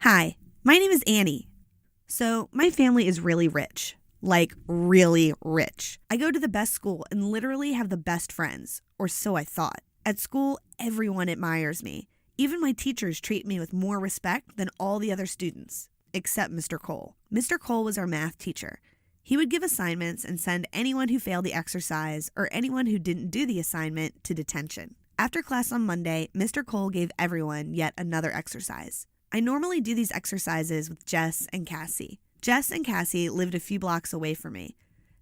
Hi, my name is Annie. So, my family is really rich. Like, really rich. I go to the best school and literally have the best friends, or so I thought. At school, everyone admires me. Even my teachers treat me with more respect than all the other students, except Mr. Cole. Mr. Cole was our math teacher. He would give assignments and send anyone who failed the exercise or anyone who didn't do the assignment to detention. After class on Monday, Mr. Cole gave everyone yet another exercise. I normally do these exercises with Jess and Cassie. Jess and Cassie lived a few blocks away from me.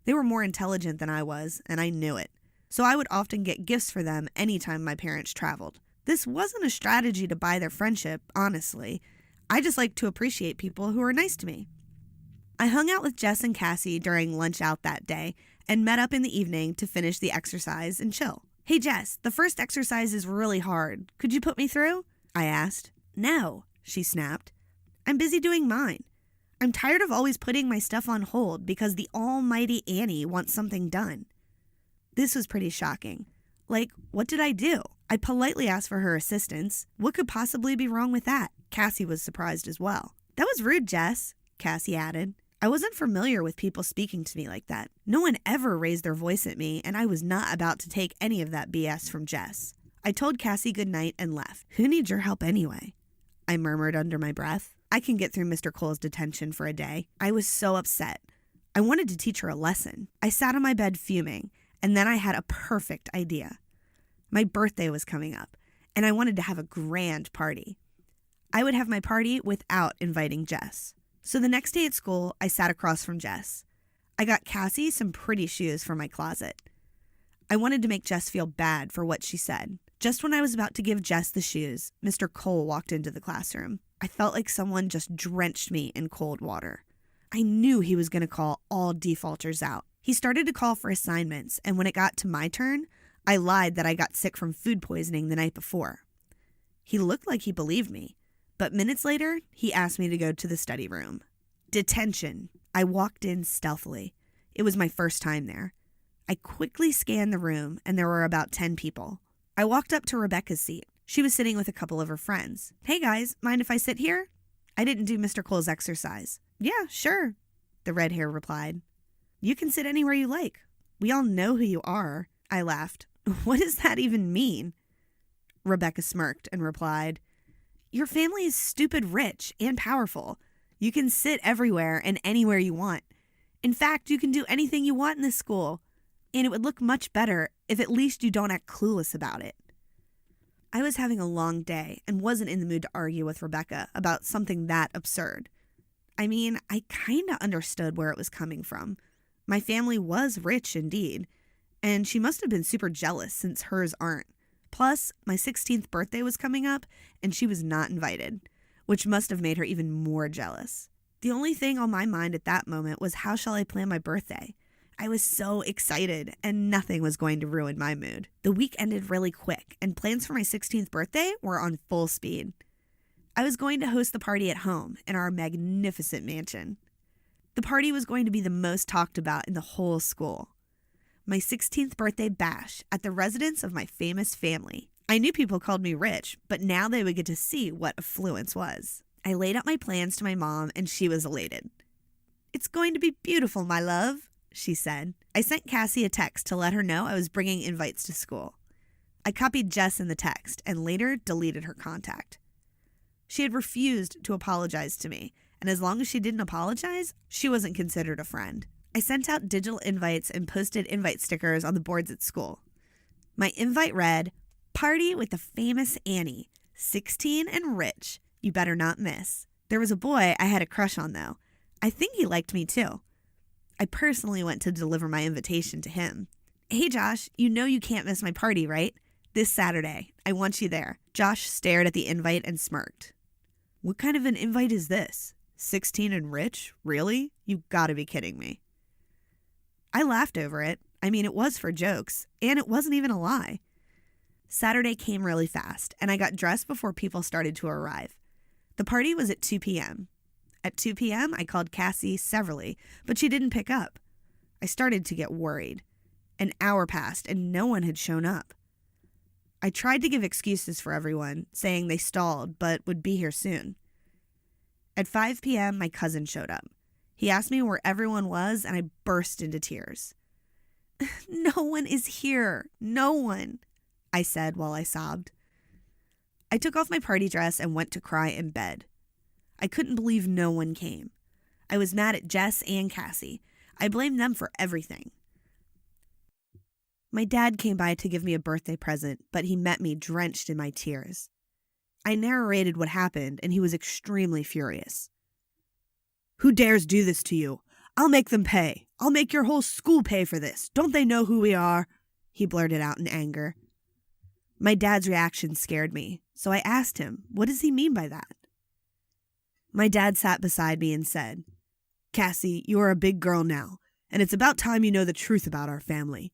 They were more intelligent than I was, and I knew it. So I would often get gifts for them anytime my parents traveled. This wasn't a strategy to buy their friendship, honestly. I just like to appreciate people who are nice to me. I hung out with Jess and Cassie during lunch out that day and met up in the evening to finish the exercise and chill. "Hey Jess, the first exercise is really hard. Could you put me through?" I asked. "No," she snapped. "I'm busy doing mine. I'm tired of always putting my stuff on hold because the almighty Annie wants something done." This was pretty shocking. Like, what did I do? I politely asked for her assistance. What could possibly be wrong with that? Cassie was surprised as well. "That was rude, Jess," Cassie added. I wasn't familiar with people speaking to me like that. No one ever raised their voice at me, and I was not about to take any of that BS from Jess. I told Cassie goodnight and left. Who needs your help anyway? I murmured under my breath. I can get through Mr. Cole's detention for a day. I was so upset. I wanted to teach her a lesson. I sat on my bed fuming, and then I had a perfect idea. My birthday was coming up, and I wanted to have a grand party. I would have my party without inviting Jess. So the next day at school, I sat across from Jess. I got Cassie some pretty shoes for my closet. I wanted to make Jess feel bad for what she said. Just when I was about to give Jess the shoes, Mr. Cole walked into the classroom. I felt like someone just drenched me in cold water. I knew he was going to call all defaulters out. He started to call for assignments, and when it got to my turn, I lied that I got sick from food poisoning the night before. He looked like he believed me, but minutes later, he asked me to go to the study room. Detention. I walked in stealthily. It was my first time there. I quickly scanned the room, and there were about 10 people. I walked up to Rebecca's seat. She was sitting with a couple of her friends. "Hey guys, mind if I sit here?" I didn't do Mr. Cole's exercise. "Yeah, sure," the red hair replied. "You can sit anywhere you like. We all know who you are." I laughed. "What does that even mean?" Rebecca smirked and replied, "Your family is stupid rich and powerful. You can sit everywhere and anywhere you want. In fact, you can do anything you want in this school. And it would look much better if at least you don't act clueless about it." I was having a long day and wasn't in the mood to argue with Rebecca about something that absurd. I mean, I kind of understood where it was coming from. My family was rich indeed, and she must have been super jealous since hers aren't. Plus, my 16th birthday was coming up, and she was not invited, which must have made her even more jealous. The only thing on my mind at that moment was how shall I plan my birthday? I was so excited, and nothing was going to ruin my mood. The week ended really quick, and plans for my 16th birthday were on full speed. I was going to host the party at home in our magnificent mansion. The party was going to be the most talked about in the whole school. My 16th birthday bash at the residence of my famous family. I knew people called me rich, but now they would get to see what affluence was. I laid out my plans to my mom, and she was elated. "It's going to be beautiful, my love," she said. I sent Cassie a text to let her know I was bringing invites to school. I copied Jess in the text and later deleted her contact. She had refused to apologize to me, and as long as she didn't apologize, she wasn't considered a friend. I sent out digital invites and posted invite stickers on the boards at school. My invite read, "Party with the famous Annie, 16 and rich. You better not miss." There was a boy I had a crush on, though. I think he liked me, too. I personally went to deliver my invitation to him. "Hey, Josh, you know you can't miss my party, right? This Saturday. I want you there." Josh stared at the invite and smirked. "What kind of an invite is this? 16 and rich? Really? You gotta be kidding me." I laughed over it. I mean, it was for jokes, and it wasn't even a lie. Saturday came really fast, and I got dressed before people started to arrive. The party was at 2 p.m. At 2 p.m., I called Cassie severally, but she didn't pick up. I started to get worried. An hour passed, and no one had shown up. I tried to give excuses for everyone, saying they stalled but would be here soon. At 5 p.m., my cousin showed up. He asked me where everyone was, and I burst into tears. No one is here. No one, I said while I sobbed. I took off my party dress and went to cry in bed. I couldn't believe no one came. I was mad at Jess and Cassie. I blamed them for everything. My dad came by to give me a birthday present, but he met me drenched in my tears. I narrated what happened, and he was extremely furious. "Who dares do this to you? I'll make them pay. I'll make your whole school pay for this. Don't they know who we are?" he blurted out in anger. My dad's reaction scared me, so I asked him, what does he mean by that? My dad sat beside me and said, "Cassie, you are a big girl now, and it's about time you know the truth about our family.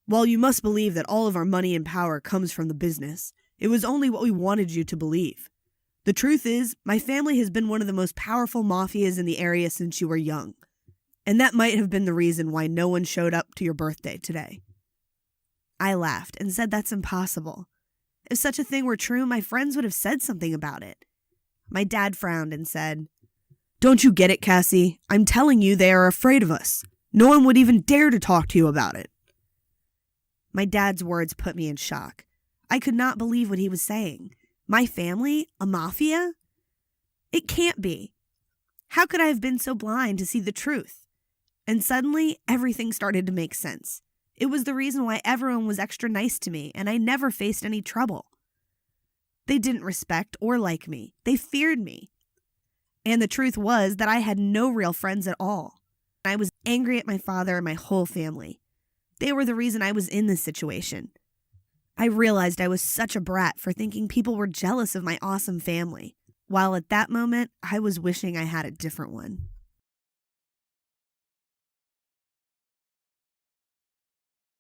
While you must believe that all of our money and power comes from the business, it was only what we wanted you to believe. The truth is, my family has been one of the most powerful mafias in the area since you were young, and that might have been the reason why no one showed up to your birthday today." I laughed and said that's impossible. If such a thing were true, my friends would have said something about it. My dad frowned and said, "Don't you get it, Cassie? I'm telling you they are afraid of us. No one would even dare to talk to you about it." My dad's words put me in shock. I could not believe what he was saying. My family? A mafia? It can't be. How could I have been so blind to see the truth? And suddenly, everything started to make sense. It was the reason why everyone was extra nice to me, and I never faced any trouble. They didn't respect or like me. They feared me. And the truth was that I had no real friends at all. I was angry at my father and my whole family. They were the reason I was in this situation. I realized I was such a brat for thinking people were jealous of my awesome family, while at that moment, I was wishing I had a different one.